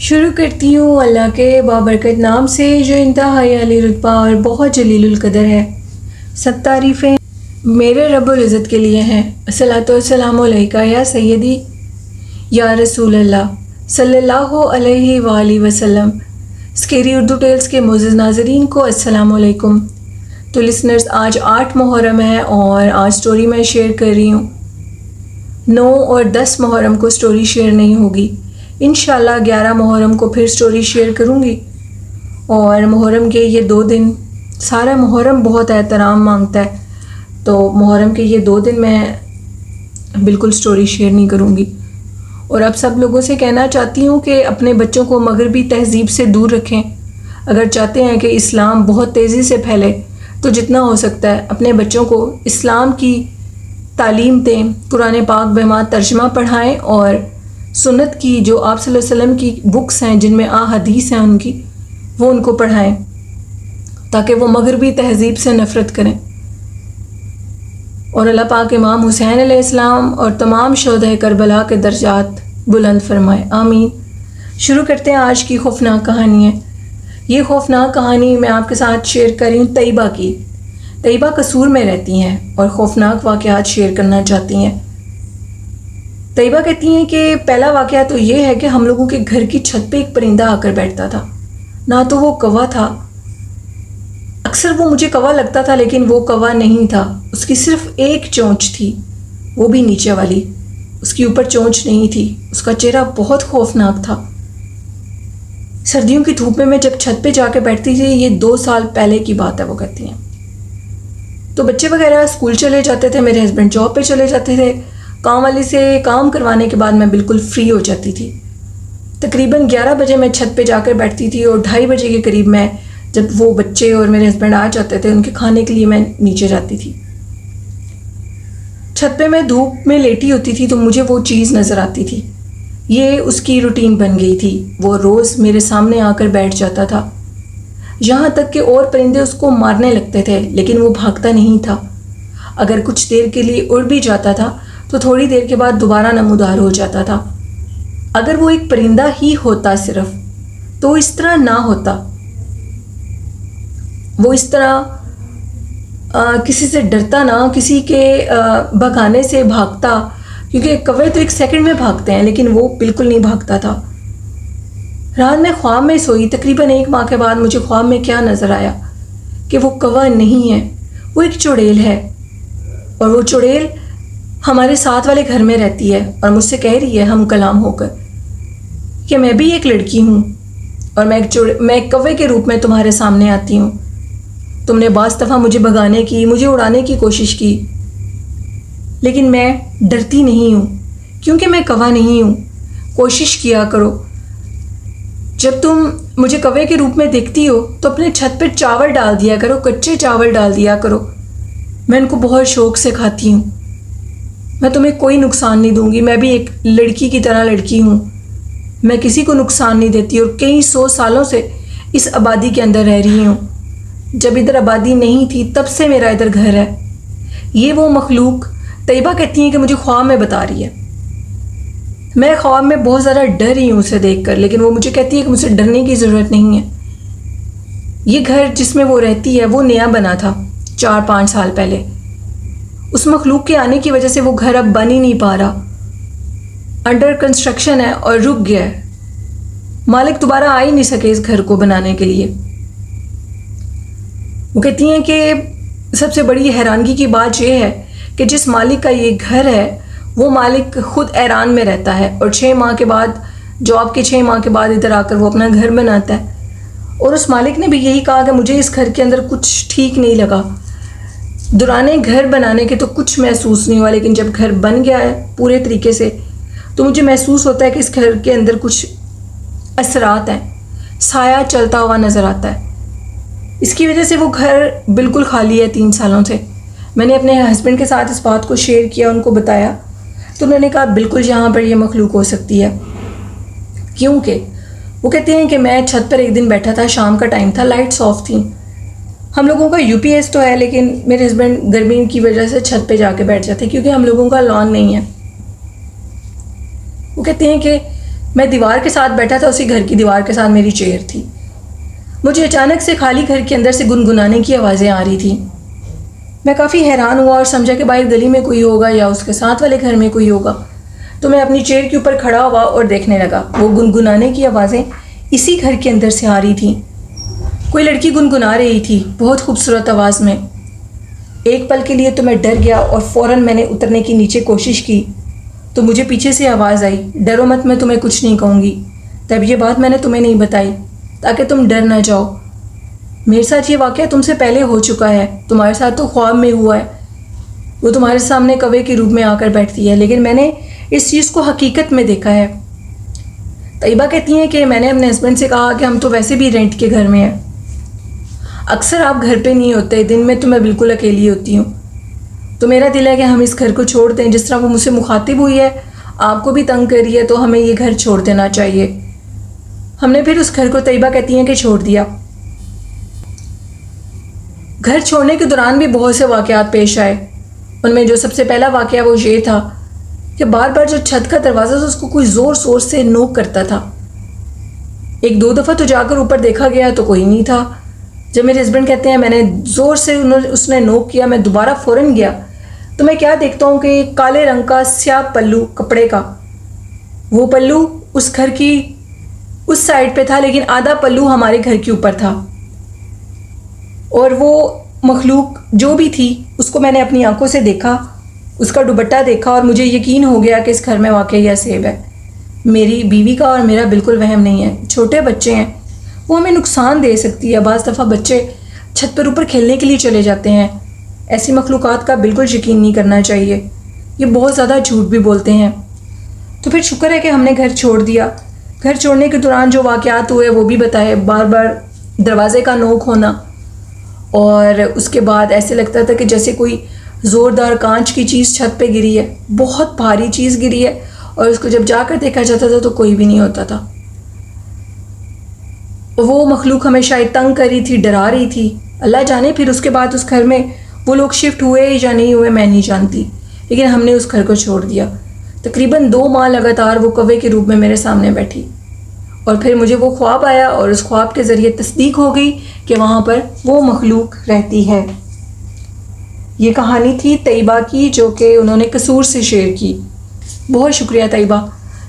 शुरू करती हूँ अल्लाह के बाबरकत नाम से जो इंतहाई अली रुतबा और बहुत जलीलुल कदर है। सब तारीफ़ें मेरे रब्बुल इज़्ज़त के लिए हैं। अस्सलातु वस्सलामु अलैका या सय्यदी या रसूल अल्लाह सल्लल्लाहु अलैहि वालैहि वसल्लम। स्केरी उर्दू टेल्स के मोअज़्ज़ज़ नाज़रीन को अस्सलामु अलैकुम। तो लिसनर्स, आज 8 मुहर्रम है और आज स्टोरी मैं शेयर कर रही हूँ। 9 और 10 मुहर्रम को स्टोरी शेयर नहीं होगी। इंशाल्लाह 11 मुहर्रम को फिर स्टोरी शेयर करूँगी। और मुहर्रम के ये 2 दिन, सारा मुहर्रम बहुत एहतराम मांगता है, तो मुहर्रम के ये 2 दिन मैं बिल्कुल स्टोरी शेयर नहीं करूँगी। और अब सब लोगों से कहना चाहती हूँ कि अपने बच्चों को मगरबी तहज़ीब से दूर रखें। अगर चाहते हैं कि इस्लाम बहुत तेज़ी से फैले तो जितना हो सकता है अपने बच्चों को इस्लाम की तालीम दें, कुरान पाक बहमा तर्जमा पढ़ाएं और सुन्नत की जो आप सल्लल्लाहु अलैहि वसल्लम की बुक्स हैं जिनमें हदीस हैं उनकी, वो उनको पढ़ाएं ताकि वो मगरबी तहज़ीब से नफ़रत करें। और अल्लाह पाक इमाम हुसैन अलैहिस्सलाम और तमाम शोहदाए करबला के दर्जात बुलंद फरमाए, आमीन। शुरू करते हैं आज की खौफनाक कहानी है। ये खौफनाक कहानी मैं आपके साथ शेयर कर रही हूँ तैयबा की। तैयबा कसूर में रहती हैं और खौफनाक वाक़यात शेयर करना चाहती हैं। तैयबा कहती हैं कि पहला वाक़या तो ये है कि हम लोगों के घर की छत पे एक परिंदा आकर बैठता था। ना तो वो कौवा था, अक्सर वो मुझे कौवा लगता था लेकिन वो कौवा नहीं था। उसकी सिर्फ एक चोंच थी, वो भी नीचे वाली, उसकी ऊपर चोंच नहीं थी। उसका चेहरा बहुत खौफनाक था। सर्दियों की धूप में मैं जब छत पे जाके बैठती थी, ये 2 साल पहले की बात है, वो कहती हैं। तो बच्चे वगैरह स्कूल चले जाते थे, मेरे हस्बैंड जॉब पे चले जाते थे। काम वाली से काम करवाने के बाद मैं बिल्कुल फ्री हो जाती थी। तकरीबन 11 बजे मैं छत पे जाकर बैठती थी और 2:30 बजे के करीब मैं, जब वो बच्चे और मेरे हस्बैंड आ जाते थे उनके खाने के लिए, मैं नीचे जाती थी। छत पे मैं धूप में लेटी होती थी तो मुझे वो चीज़ नज़र आती थी। ये उसकी रूटीन बन गई थी। वो रोज़ मेरे सामने आकर बैठ जाता था। यहाँ तक कि और परिंदे उसको मारने लगते थे लेकिन वो भागता नहीं था। अगर कुछ देर के लिए उड़ भी जाता था तो थोड़ी देर के बाद दोबारा नमूदार हो जाता था। अगर वो एक परिंदा ही होता सिर्फ, तो इस तरह ना होता। वो इस तरह किसी से डरता ना, किसी के भगाने से भागता, क्योंकि कौवे तो 1 सेकंड में भागते हैं लेकिन वो बिल्कुल नहीं भागता था। रात में ख्वाब में सोई, तकरीबन 1 माह के बाद मुझे ख्वाब में क्या नज़र आया कि वो कौवा नहीं है, वो एक चुड़ैल है। और वो चुड़ैल हमारे साथ वाले घर में रहती है और मुझसे कह रही है हम कलाम होकर कि मैं भी एक लड़की हूँ और मैं एक कौवे के रूप में तुम्हारे सामने आती हूँ। तुमने बाज़ दफ़ा मुझे भगाने की, मुझे उड़ाने की कोशिश की, लेकिन मैं डरती नहीं हूँ क्योंकि मैं कौवा नहीं हूँ। कोशिश किया करो, जब तुम मुझे कौवे के रूप में देखती हो तो अपने छत पर चावल डाल दिया करो, कच्चे चावल डाल दिया करो। मैं इनको बहुत शौक़ से खाती हूँ। मैं तुम्हें कोई नुकसान नहीं दूंगी। मैं भी एक लड़की की तरह लड़की हूँ, मैं किसी को नुकसान नहीं देती और कई 100 सालों से इस आबादी के अंदर रह रही हूँ। जब इधर आबादी नहीं थी तब से मेरा इधर घर है। ये वो मखलूक, तैयबा कहती हैं कि मुझे ख्वाब में बता रही है। मैं ख्वाब में बहुत ज़्यादा डर रही हूँ उसे देखकर, लेकिन वो मुझे कहती है कि मुझे डरने की ज़रूरत नहीं है। ये घर जिसमें वो रहती है वो नया बना था 4-5 साल पहले। उस मखलूक के आने की वजह से वो घर अब बन ही नहीं पा रहा, अंडर कंस्ट्रक्शन है और रुक गया है। मालिक दोबारा आ ही नहीं सके इस घर को बनाने के लिए। वो कहती हैं कि सबसे बड़ी हैरानगी की बात यह है कि जिस मालिक का ये घर है वो मालिक खुद ईरान में रहता है और 6 माह के बाद, जॉब के 6 माह के बाद इधर आकर वो अपना घर बनाता है। और उस मालिक ने भी यही कहा कि मुझे इस घर के अंदर कुछ ठीक नहीं लगा। दुराने घर बनाने के तो कुछ महसूस नहीं हुआ, लेकिन जब घर बन गया है पूरे तरीके से तो मुझे महसूस होता है कि इस घर के अंदर कुछ असरात हैं, साया चलता हुआ नज़र आता है। इसकी वजह से वो घर बिल्कुल खाली है 3 सालों से। मैंने अपने हस्बैंड के साथ इस बात को शेयर किया, उनको बताया, तो उन्होंने कहा बिल्कुल यहाँ पर ये मखलूक हो सकती है। क्योंकि वो कहते हैं कि मैं छत पर एक दिन बैठा था, शाम का टाइम था, लाइट्स ऑफ थी। हम लोगों का यूपीएस तो है लेकिन मेरे हस्बैंड गर्मी की वजह से छत पे जाके बैठ जाते क्योंकि हम लोगों का लॉन नहीं है। वो कहते हैं कि मैं दीवार के साथ बैठा था, उसी घर की दीवार के साथ मेरी चेयर थी। मुझे अचानक से खाली घर के अंदर से गुनगुनाने की आवाज़ें आ रही थी। मैं काफ़ी हैरान हुआ और समझा कि बाहर गली में कोई होगा या उसके साथ वाले घर में कोई होगा। तो मैं अपनी चेयर के ऊपर खड़ा हुआ और देखने लगा। वो गुनगुनाने की आवाज़ें इसी घर के अंदर से आ रही थी। कोई लड़की गुनगुना रही थी बहुत खूबसूरत आवाज़ में। एक पल के लिए तो मैं डर गया और फ़ौरन मैंने उतरने की नीचे कोशिश की, तो मुझे पीछे से आवाज़ आई, डरो मत, मैं तुम्हें कुछ नहीं कहूँगी। तब ये बात मैंने तुम्हें नहीं बताई ताकि तुम डर ना जाओ। मेरे साथ ये वाक़या तुमसे पहले हो चुका है, तुम्हारे साथ तो ख्वाब में हुआ है। वो तुम्हारे सामने कौवे के रूप में आकर बैठती है, लेकिन मैंने इस चीज़ को हकीकत में देखा है। तैयबा कहती हैं कि मैंने अपने हस्बैंड से कहा कि हम तो वैसे भी रेंट के घर में हैं, अक्सर आप घर पे नहीं होते, दिन में तो मैं बिल्कुल अकेली होती हूँ। तो मेरा दिल है कि हम इस घर को छोड़ दें। जिस तरह वो मुझसे मुखातिब हुई है, आपको भी तंग करी है, तो हमें ये घर छोड़ देना चाहिए। हमने फिर उस घर को, तैयबा कहती हैं, कि छोड़ दिया। घर छोड़ने के दौरान भी बहुत से वाक़यात पेश आए। उनमें जो सबसे पहला वाक़या वो ये था कि बार बार जो छत का दरवाज़ा था उसको कोई ज़ोर शोर से नोक करता था। एक दो दफ़ा तो जाकर ऊपर देखा गया तो कोई नहीं था। जब मेरे हस्बैंड कहते हैं मैंने ज़ोर से उसने नोक किया, मैं दोबारा फ़ौरन गया तो मैं क्या देखता हूँ कि काले रंग का स्याह पल्लू कपड़े का, वो पल्लू उस घर की उस साइड पे था, लेकिन आधा पल्लू हमारे घर के ऊपर था। और वो मखलूक जो भी थी उसको मैंने अपनी आंखों से देखा, उसका दुपट्टा देखा और मुझे यकीन हो गया कि इस घर में वाकई यह सेब है। मेरी बीवी का और मेरा बिल्कुल वहम नहीं है। छोटे बच्चे हैं, वो हमें नुकसान दे सकती है। बाज़ दफ़ा बच्चे छत पर ऊपर खेलने के लिए चले जाते हैं। ऐसी मखलूक़ात का बिल्कुल यकीन नहीं करना चाहिए, ये बहुत ज़्यादा झूठ भी बोलते हैं। तो फिर शुक्र है कि हमने घर छोड़ दिया। घर छोड़ने के दौरान जो वाक़यात हुए वो भी बताए, बार बार दरवाज़े का नोक होना, और उसके बाद ऐसे लगता था कि जैसे कोई ज़ोरदार कांच की चीज़ छत पे गिरी है, बहुत भारी चीज़ गिरी है, और उसको जब जाकर देखा जाता था तो कोई भी नहीं होता था। वो मखलूक हमें शायद तंग कर रही थी, डरा रही थी, अल्लाह जाने। फिर उसके बाद उस घर में वो लोग शिफ्ट हुए या नहीं हुए मैं नहीं जानती, लेकिन हमने उस घर को छोड़ दिया। तकरीबन 2 माह लगातार वो कौवे के रूप में मेरे सामने बैठी, और फिर मुझे वो ख्वाब आया और उस ख्वाब के ज़रिए तस्दीक हो गई कि वहाँ पर वो मखलूक रहती है। ये कहानी थी तैयबा की, जो कि उन्होंने कसूर से शेयर की। बहुत शुक्रिया तैयबा।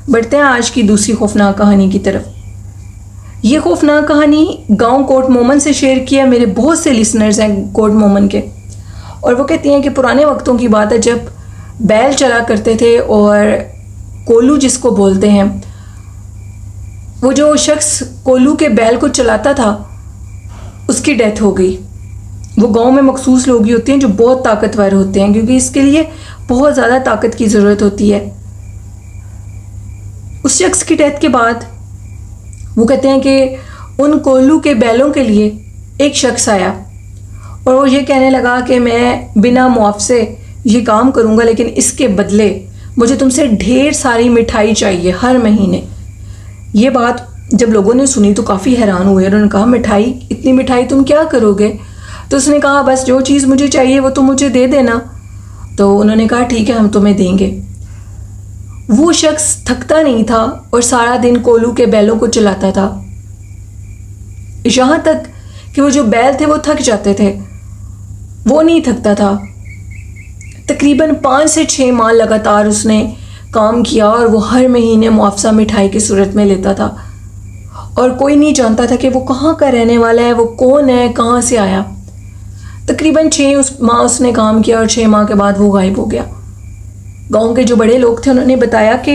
बढ़ते हैं आज की दूसरी खौफनाक कहानी की तरफ। ये खौफनाक कहानी गांव कोट मोमन से शेयर किया। मेरे बहुत से लिसनर्स हैं कोट मोमन के, और वो कहती हैं कि पुराने वक्तों की बात है जब बैल चला करते थे, और कोलू जिसको बोलते हैं, वो जो शख्स कोलू के बैल को चलाता था उसकी डेथ हो गई। वो गांव में मखसूस लोग ही होते हैं जो बहुत ताकतवर होते हैं, क्योंकि इसके लिए बहुत ज़्यादा ताकत की ज़रूरत होती है। उस शख्स की डेथ के बाद वो कहते हैं कि उन कोल्लू के बैलों के लिए एक शख्स आया और वो ये कहने लगा कि मैं बिना मुआवजे ये काम करूँगा, लेकिन इसके बदले मुझे तुमसे ढेर सारी मिठाई चाहिए हर महीने। ये बात जब लोगों ने सुनी तो काफ़ी हैरान हुए। उन्होंने कहा मिठाई, इतनी मिठाई तुम क्या करोगे? तो उसने कहा बस जो चीज़ मुझे चाहिए वो तुम मुझे दे देना। तो उन्होंने कहा ठीक है, हम तुम्हें देंगे। वो शख्स थकता नहीं था और सारा दिन कोलू के बैलों को चलाता था, यहाँ तक कि वो जो बैल थे वो थक जाते थे, वो नहीं थकता था। तकरीबन 5 से 6 माह लगातार उसने काम किया और वो हर महीने मुआवजा मिठाई की सूरत में लेता था, और कोई नहीं जानता था कि वो कहाँ का रहने वाला है, वो कौन है, कहाँ से आया। तकरीबन 6 माह उसने काम किया और 6 माह के बाद वो गायब हो गया। गांव के जो बड़े लोग थे उन्होंने बताया कि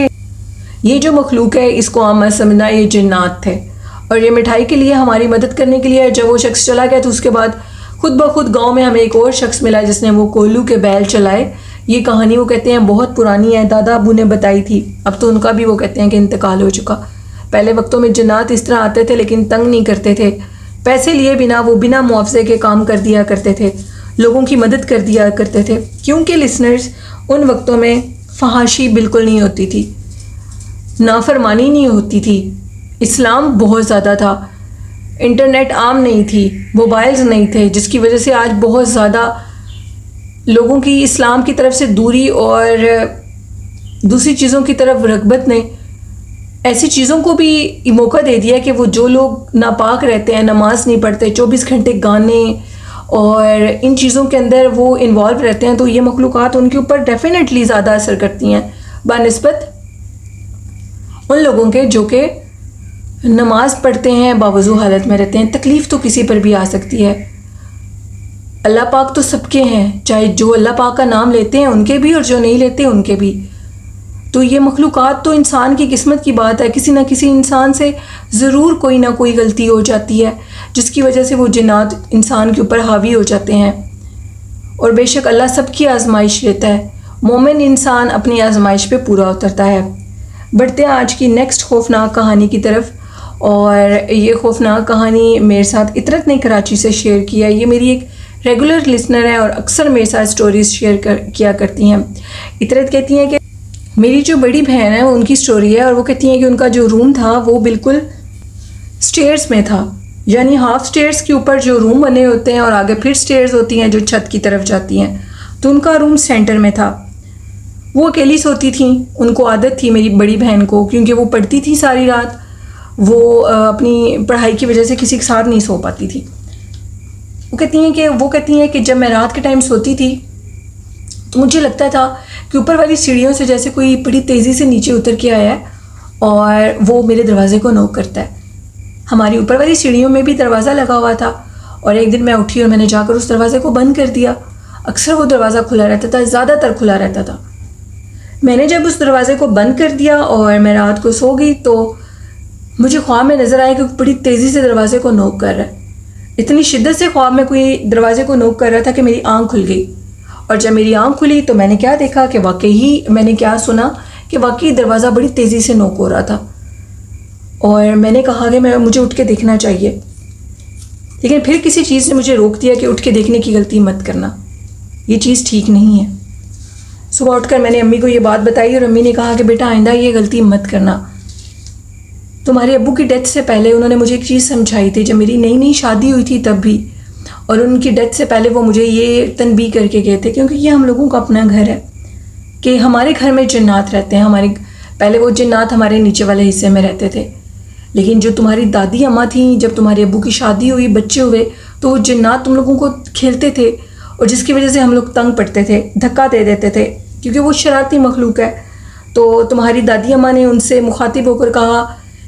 ये जो मखलूक है इसको आम मत समझना, ये जिन्नात थे और ये मिठाई के लिए हमारी मदद करने के लिए। जब वो शख्स चला गया तो उसके बाद खुद ब खुद गांव में हमें एक और शख्स मिला जिसने वो कोल्लू के बैल चलाए। ये कहानी वो कहते हैं बहुत पुरानी है, दादा अबू ने बताई थी, अब तो उनका भी वो कहते हैं कि इंतकाल हो चुका। पहले वक्तों में जिन्नात इस तरह आते थे लेकिन तंग नहीं करते थे, पैसे लिए बिना वो बिना मुआवजे के काम कर दिया करते थे, लोगों की मदद कर दिया करते थे। क्योंकि लिसनर्स उन वक्तों में फहाशी बिल्कुल नहीं होती थी, नाफरमानी नहीं होती थी, इस्लाम बहुत ज़्यादा था, इंटरनेट आम नहीं थी, मोबाइल्स नहीं थे, जिसकी वजह से आज बहुत ज़्यादा लोगों की इस्लाम की तरफ से दूरी और दूसरी चीज़ों की तरफ रग़बत ने ऐसी चीज़ों को भी मौका दे दिया कि वो जो लोग नापाक रहते हैं, नमाज नहीं पढ़ते, 24 घंटे गाने और इन चीज़ों के अंदर वो इन्वॉल्व रहते हैं, तो ये मखलूक़ात उनके ऊपर डेफिनेटली ज़्यादा असर करती हैं बानिस्बत उन लोगों के जो कि नमाज पढ़ते हैं, बावजू हालत में रहते हैं। तकलीफ़ तो किसी पर भी आ सकती है। अल्लाह पाक तो सबके हैं, चाहे जो अल्लाह पाक का नाम लेते हैं उनके भी और जो नहीं लेते उनके भी। तो ये मखलूक़ात तो इंसान की किस्मत की बात है, किसी ना किसी इंसान से ज़रूर कोई ना कोई गलती हो जाती है जिसकी वजह से वो जिन्नात इंसान के ऊपर हावी हो जाते हैं। और बेशक अल्लाह सबकी आजमाइश लेता है, मोमिन इंसान अपनी आजमाइश पे पूरा उतरता है। बढ़ते हैं आज की नेक्स्ट खौफनाक कहानी की तरफ। और ये खौफनाक कहानी मेरे साथ इतरत ने कराची से शेयर किया। ये मेरी एक रेगुलर लिसनर है और अक्सर मेरे साथ स्टोरीज़ शेयर किया करती हैं। इतरत कहती हैं कि मेरी जो बड़ी बहन है उनकी स्टोरी है और वो कहती हैं कि उनका जो रूम था वो बिल्कुल स्टेयर्स में था, यानी हाफ स्टेयर्स के ऊपर जो रूम बने होते हैं और आगे फिर स्टेयर्स होती हैं जो छत की तरफ जाती हैं, तो उनका रूम सेंटर में था। वो अकेली सोती थी, उनको आदत थी मेरी बड़ी बहन को, क्योंकि वो पढ़ती थी सारी रात, वो अपनी पढ़ाई की वजह से किसी के साथ नहीं सो पाती थी। वो कहती हैं कि जब मैं रात के टाइम सोती थी तो मुझे लगता था कि ऊपर वाली सीढ़ियों से जैसे कोई बड़ी तेज़ी से नीचे उतर के आया है और वो मेरे दरवाज़े को नॉक करता है। हमारी ऊपर वाली सीढ़ियों में भी दरवाज़ा लगा हुआ था और एक दिन मैं उठी और मैंने जाकर उस दरवाज़े को बंद कर दिया। अक्सर वो दरवाज़ा खुला रहता था, ज़्यादातर खुला रहता था। मैंने जब उस दरवाज़े को बंद कर दिया और मैं रात को सो गई तो मुझे ख्वाब में नज़र आया कि बड़ी तेज़ी से दरवाज़े को नॉक कर रहा है। इतनी शिद्दत से ख्वाब में कोई दरवाज़े को नॉक कर रहा था कि मेरी आँख खुल गई। और जब मेरी आँख खुली तो मैंने क्या देखा कि वाकई मैंने क्या सुना कि वाकई दरवाज़ा बड़ी तेज़ी से नॉक हो रहा था। और मैंने कहा कि मुझे उठ के देखना चाहिए, लेकिन फिर किसी चीज़ ने मुझे रोक दिया कि उठ के देखने की गलती मत करना, ये चीज़ ठीक नहीं है। सुबह उठकर मैंने अम्मी को ये बात बताई और अम्मी ने कहा कि बेटा आइंदा ये गलती मत करना। तुम्हारे अब्बू की डेथ से पहले उन्होंने मुझे एक चीज़ समझाई थी, जब मेरी नई नई शादी हुई थी तब भी, और उनकी डेथ से पहले वो मुझे ये तनबीह करके गए थे, क्योंकि ये हम लोगों का अपना घर है कि हमारे घर में जिन्नात रहते हैं। पहले वो जिन्नात हमारे नीचे वाले हिस्से में रहते थे, लेकिन जो तुम्हारी दादी अम्मा थी, जब तुम्हारे अब्बू की शादी हुई, बच्चे हुए, तो वो जिन्नात तुम लोगों को खेलते थे और जिसकी वजह से हम लोग तंग पड़ते थे, धक्का दे देते थे, क्योंकि वो शरारती मखलूक है। तो तुम्हारी दादी अम्मा ने उनसे मुखातिब होकर कहा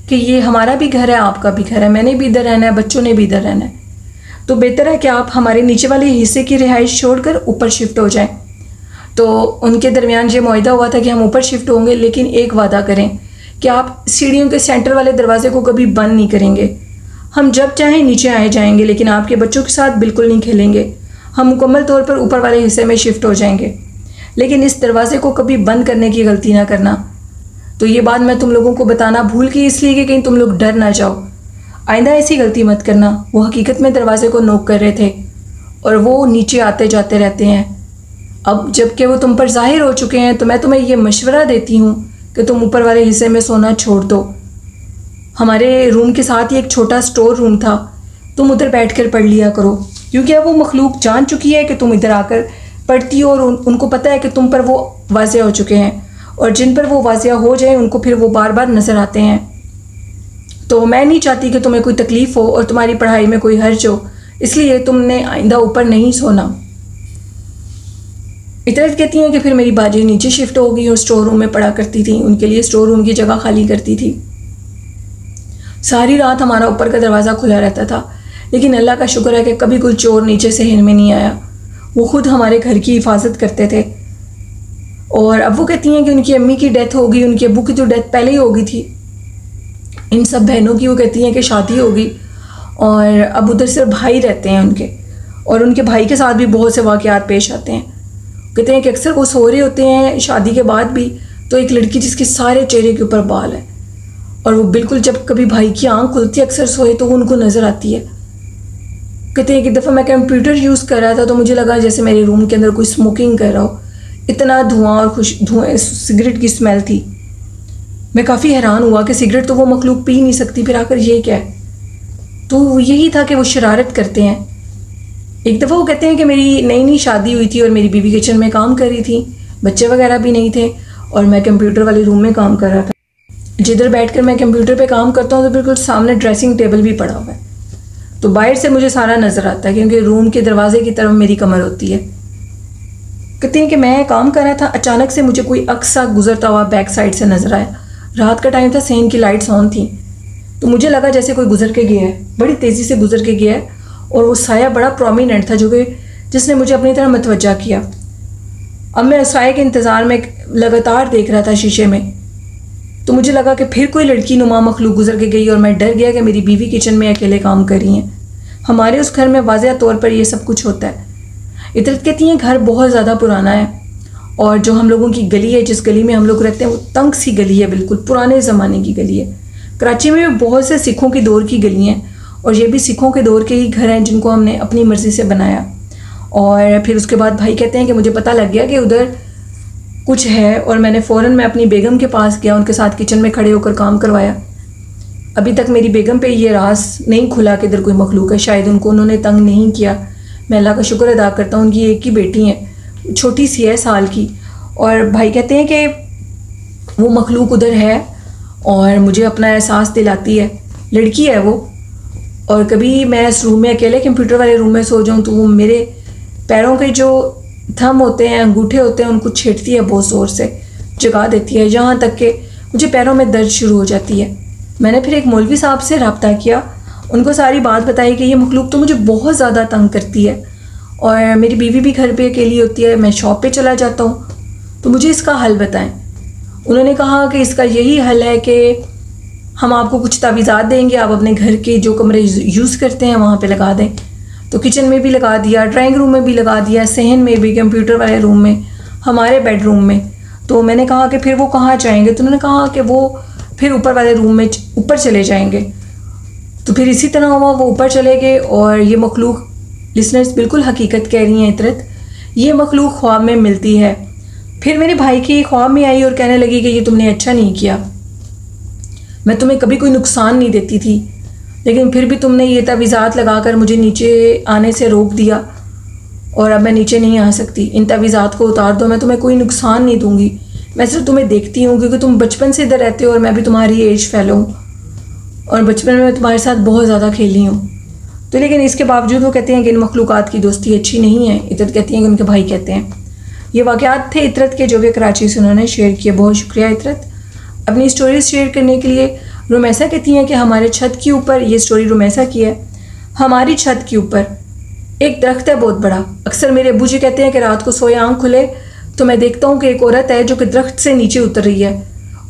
कि ये हमारा भी घर है, आपका भी घर है, मैंने भी इधर रहना है, बच्चों ने भी इधर रहना है, तो बेहतर है कि आप हमारे नीचे वाले हिस्से की रिहाइश छोड़कर ऊपर शिफ्ट हो जाएं। तो उनके दरमियान ये मुआहदा हुआ था कि हम ऊपर शिफ्ट होंगे, लेकिन एक वादा करें कि आप सीढ़ियों के सेंटर वाले दरवाजे को कभी बंद नहीं करेंगे। हम जब चाहें नीचे आए जाएंगे, लेकिन आपके बच्चों के साथ बिल्कुल नहीं खेलेंगे। हम मुकम्मल तौर पर ऊपर वाले हिस्से में शिफ्ट हो जाएंगे, लेकिन इस दरवाजे को कभी बंद करने की गलती ना करना। तो ये बात मैं तुम लोगों को बताना भूल गई, इसलिए कि कहीं तुम लोग डर ना जाओ। आइंदा ऐसी गलती मत करना। वो हकीकत में दरवाजे को नॉक कर रहे थे और वो नीचे आते जाते रहते हैं। अब जबकि वो तुम पर जाहिर हो चुके हैं, तो मैं तुम्हें ये मशवरा देती हूँ कि तुम ऊपर वाले हिस्से में सोना छोड़ दो। हमारे रूम के साथ ही एक छोटा स्टोर रूम था, तुम उधर बैठ कर पढ़ लिया करो, क्योंकि अब वो मखलूक जान चुकी है कि तुम इधर आकर पढ़ती हो और उनको पता है कि तुम पर वो वाज़िया हो चुके हैं, और जिन पर वो वाज़िया हो जाए उनको फिर वो बार बार नज़र आते हैं। तो मैं नहीं चाहती कि तुम्हें कोई तकलीफ़ हो और तुम्हारी पढ़ाई में कोई हर्ज हो, इसलिए तुमने आइंदा ऊपर नहीं सोना। इतरत कहती हैं कि फिर मेरी बाजी नीचे शिफ्ट हो गई और स्टोर रूम में पढ़ा करती थी, उनके लिए स्टोर रूम की जगह खाली करती थी। सारी रात हमारा ऊपर का दरवाज़ा खुला रहता था, लेकिन अल्लाह का शुक्र है कि कभी कोई चोर नीचे से हिल में नहीं आया। वो खुद हमारे घर की हिफाजत करते थे। और अब वो कहती हैं कि उनकी अम्मी की डेथ हो गई, उनके अब्बू की तो डेथ पहले ही हो गई थी। इन सब बहनों की वो कहती हैं कि शादी हो गई और अब उधर सिर्फ भाई रहते हैं उनके, और उनके भाई के साथ भी बहुत से वाक़यात पेश आते हैं। कहते हैं कि अक्सर वो सो रहे होते हैं शादी के बाद भी, तो एक लड़की जिसके सारे चेहरे के ऊपर बाल है, और वो बिल्कुल जब कभी भाई की आंख खुलती है अक्सर सोए तो वो उनको नज़र आती है। कहते हैं कि दफ़ा मैं कंप्यूटर यूज़ कर रहा था तो मुझे लगा जैसे मेरे रूम के अंदर कोई स्मोकिंग कर रहा हो, इतना धुआं और धुआं सिगरेट की स्मेल थी। मैं काफ़ी हैरान हुआ कि सिगरेट तो वो मखलूक पी नहीं सकती, फिर आकर ये क्या है। तो यही था कि वो शरारत करते हैं। एक दफ़ा वो कहते हैं कि मेरी नई नई शादी हुई थी और मेरी बीवी किचन में काम कर रही थी, बच्चे वगैरह भी नहीं थे और मैं कंप्यूटर वाले रूम में काम कर रहा था। जिधर बैठकर मैं कंप्यूटर पे काम करता हूँ तो बिल्कुल सामने ड्रेसिंग टेबल भी पड़ा हुआ है, तो बाहर से मुझे सारा नज़र आता है क्योंकि रूम के दरवाजे की तरफ मेरी कमर होती है। कहते हैं कि मैं काम कर रहा था, अचानक से मुझे कोई अक्सा गुजरता हुआ बैक साइड से नज़र आया। रात का टाइम था, सहन की लाइट्स ऑन थी, तो मुझे लगा जैसे कोई गुजर के गया है, बड़ी तेज़ी से गुजर के गया है, और वो साया बड़ा प्रोमिनेंट था जो कि जिसने मुझे अपनी तरफ मतवज्जा किया। अब मैं उस साये के इंतज़ार में लगातार देख रहा था शीशे में, तो मुझे लगा कि फिर कोई लड़की नुमा मखलूक गुजर के गई, और मैं डर गया कि मेरी बीवी किचन में अकेले काम कर रही हैं। हमारे उस घर में वाज़ेह तौर पर ये सब कुछ होता है। इतरत कहती हैं घर बहुत ज़्यादा पुराना है, और जो हम लोगों की गली है, जिस गली में हम लोग रहते हैं, वो तंग सी गली है, बिल्कुल पुराने ज़माने की गली है। कराची में भी बहुत से सिखों की दौर की गली हैं, और ये भी सिखों के दौर के ही घर हैं जिनको हमने अपनी मर्ज़ी से बनाया। और फिर उसके बाद भाई कहते हैं कि मुझे पता लग गया कि उधर कुछ है, और मैंने फ़ौरन मैं अपनी बेगम के पास गया, उनके साथ किचन में खड़े होकर काम करवाया। अभी तक मेरी बेगम पे ये राज नहीं खुला कि इधर कोई मखलूक है, शायद उन्होंने तंग नहीं किया। मैं अल्लाह का शुक्र अदा करता हूँ। उनकी एक ही बेटी है, छोटी सी है, साल की। और भाई कहते हैं कि वो मखलूक उधर है और मुझे अपना एहसास दिलाती है। लड़की है वो, और कभी मैं इस रूम में अकेले कंप्यूटर वाले रूम में सो जाऊँ तो वो मेरे पैरों के जो थंब होते हैं, अंगूठे होते हैं, उनको छेड़ती है, बहुत ज़ोर से जगा देती है, यहाँ तक कि मुझे पैरों में दर्द शुरू हो जाती है। मैंने फिर एक मौलवी साहब से रब्ता किया, उनको सारी बात बताई कि ये मखलूक तो मुझे बहुत ज़्यादा तंग करती है, और मेरी बीवी भी घर पे अकेली होती है, मैं शॉप पे चला जाता हूँ, तो मुझे इसका हल बताएं। उन्होंने कहा कि इसका यही हल है कि हम आपको कुछ तावीज़ात देंगे, आप अपने घर के जो कमरे यूज़ करते हैं वहाँ पे लगा दें। तो किचन में भी लगा दिया, ड्राइंग रूम में भी लगा दिया, सहन में भी, कंप्यूटर वाले रूम में, हमारे बेडरूम में। तो मैंने कहा कि फिर वो कहाँ जाएंगे, तो उन्होंने कहा कि वो फिर ऊपर वाले रूम में ऊपर चले जाएंगे। तो फिर इसी तरह हुआ, वो ऊपर चले गए। और ये मखलूक, लिसनर्स बिल्कुल हकीकत कह रही हैं इतरत, ये मखलूक ख्वाब में मिलती है। फिर मेरे भाई की ख्वाब में आई और कहने लगी कि ये तुमने अच्छा नहीं किया, मैं तुम्हें कभी कोई नुकसान नहीं देती थी, लेकिन फिर भी तुमने ये तावीज़ात लगाकर मुझे नीचे आने से रोक दिया, और अब मैं नीचे नहीं आ सकती। इन तावीज़ात को उतार दो, मैं तुम्हें कोई नुकसान नहीं दूंगी, मैं सिर्फ तुम्हें देखती हूँ क्योंकि तुम बचपन से इधर रहते हो और मैं भी तुम्हारी एज फेलो हूँ, और बचपन में तुम्हारे साथ बहुत ज़्यादा खेली हूँ। तो लेकिन इसके बावजूद वो कहते हैं कि इन मखलूक़ात की दोस्ती अच्छी नहीं है। इतरत कहती हैं कि उनके भाई कहते हैं। ये वाक़यात थे इतरत के जो कि कराची से उन्होंने शेयर किए। बहुत शुक्रिया इतरत अपनी स्टोरीज शेयर करने के लिए। रुमैसा कहती हैं कि हमारे छत के ऊपर, ये स्टोरी रुमैसा की है, हमारी छत के ऊपर एक दरख्त है बहुत बड़ा। अक्सर मेरे अब्बू जी कहते हैं कि रात को सोए आँख खुले तो मैं देखता हूँ कि एक औरत है जो कि दरख्त से नीचे उतर रही है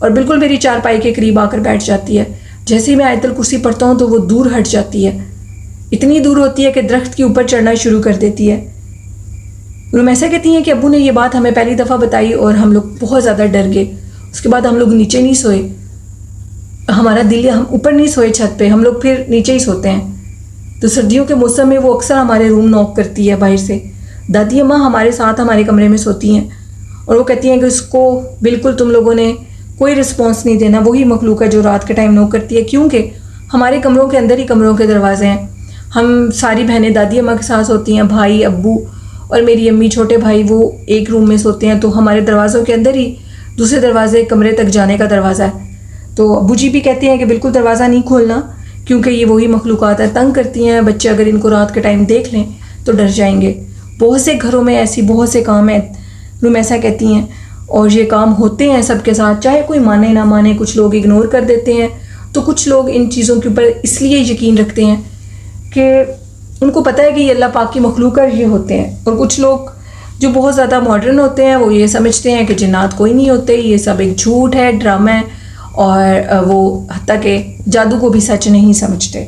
और बिल्कुल मेरी चारपाई के करीब आकर बैठ जाती है। जैसे ही मैं आयतल कुर्सी पढ़ता हूँ तो वो दूर हट जाती है, इतनी दूर होती है कि दरख्त के ऊपर चढ़ना शुरू कर देती है। रुमैसा कहती हैं कि अब्बू ने ये बात हमें पहली दफ़ा बताई और हम लोग बहुत ज़्यादा डर गए। उसके बाद हम लोग नीचे नहीं सोए, हमारा दिल, हम ऊपर नहीं सोए छत पे, हम लोग फिर नीचे ही सोते हैं। तो सर्दियों के मौसम में वो अक्सर हमारे रूम नॉक करती है बाहर से। दादी अम्मा हमारे साथ हमारे कमरे में सोती हैं और वो कहती हैं कि उसको बिल्कुल तुम लोगों ने कोई रिस्पॉन्स नहीं देना, वही मखलूक है जो रात के टाइम नॉक करती है, क्योंकि हमारे कमरों के अंदर ही कमरों के दरवाजे हैं। हम सारी बहनें दादी अम्मा के साथ सोती हैं, भाई अब्बू और मेरी अम्मी, छोटे भाई वो एक रूम में सोते हैं। तो हमारे दरवाज़ों के अंदर ही दूसरे दरवाजे कमरे तक जाने का दरवाज़ा है। तो अब्बू जी भी कहते हैं कि बिल्कुल दरवाज़ा नहीं खोलना क्योंकि ये वही मखलूक़ात है, तंग करती हैं। बच्चे अगर इनको रात के टाइम देख लें तो डर जाएंगे। बहुत से घरों में ऐसी बहुत से काम हैं, रुमैसा कहती हैं, और ये काम होते हैं सबके साथ, चाहे कोई माने ना माने। कुछ लोग इग्नोर कर देते हैं, तो कुछ लोग इन चीज़ों के ऊपर इसलिए यकीन रखते हैं कि उनको पता है कि ये अल्लाह पाक की मखलूक ये होते हैं। और कुछ लोग जो बहुत ज़्यादा मॉडर्न होते हैं वो ये समझते हैं कि जिन्नात कोई नहीं होते, ये सब एक झूठ है, ड्रामा है, और वो हत्ता के जादू को भी सच नहीं समझते।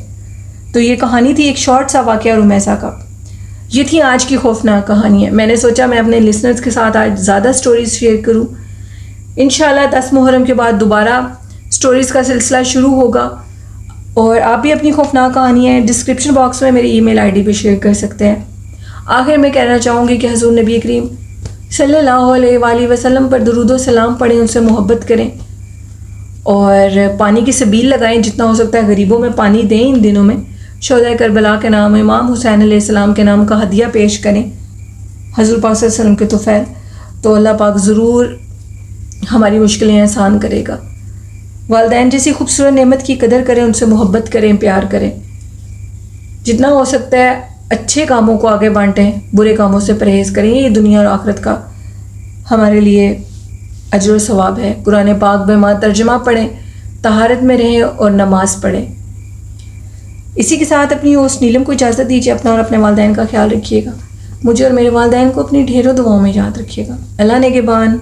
तो ये कहानी थी, एक शॉर्ट सा वाक़या रुमैसा का। ये थी आज की खौफनाक कहानियाँ। मैंने सोचा मैं अपने लिसनर्स के साथ आज ज़्यादा स्टोरीज़ शेयर करूँ। इंशाल्लाह 10 मुहर्रम के बाद दोबारा स्टोरीज़ का सिलसिला शुरू होगा, और आप भी अपनी खौफनाक कहानियाँ डिस्क्रिप्शन बॉक्स में मेरी ईमेल आईडी पे शेयर कर सकते हैं। आखिर में कहना चाहूँगी कि हुज़ूर नबी करीम सल्लल्लाहु अलैहि वसल्लम पर दुरूद व सलाम पढ़ें, उनसे मोहब्बत करें और पानी की सबील लगाएं, जितना हो सकता है गरीबों में पानी दें। इन दिनों में शोहदा करबला के नाम, इमाम हुसैन अलैहिस्सलाम के नाम का हदिया पेश करें हज़रत पाक सल्लल्लाहु अलैहि वसल्लम के तोफ़ैल, तो अल्लाह पाक ज़रूर हमारी मुश्किलें आसान करेगा। वालिदैन जैसी खूबसूरत नेमत की कदर करें, उनसे मोहब्बत करें, प्यार करें। जितना हो सकता है अच्छे कामों को आगे बांटें, बुरे कामों से परहेज़ करें। ये दुनिया और आखिरत का हमारे लिए अजर व सवाब है। कुरान पाक में माँ तर्जुमा पढ़ें, तहारत में रहें और नमाज़ पढ़ें। इसी के साथ अपनी होस्ट नीलम को इजाज़त दीजिए। अपना और अपने वालिदैन का ख्याल रखिएगा। मुझे और मेरे वालिदैन को अपनी ढेरों दुआओं में याद रखिएगा। अल्लाह नेगेबान।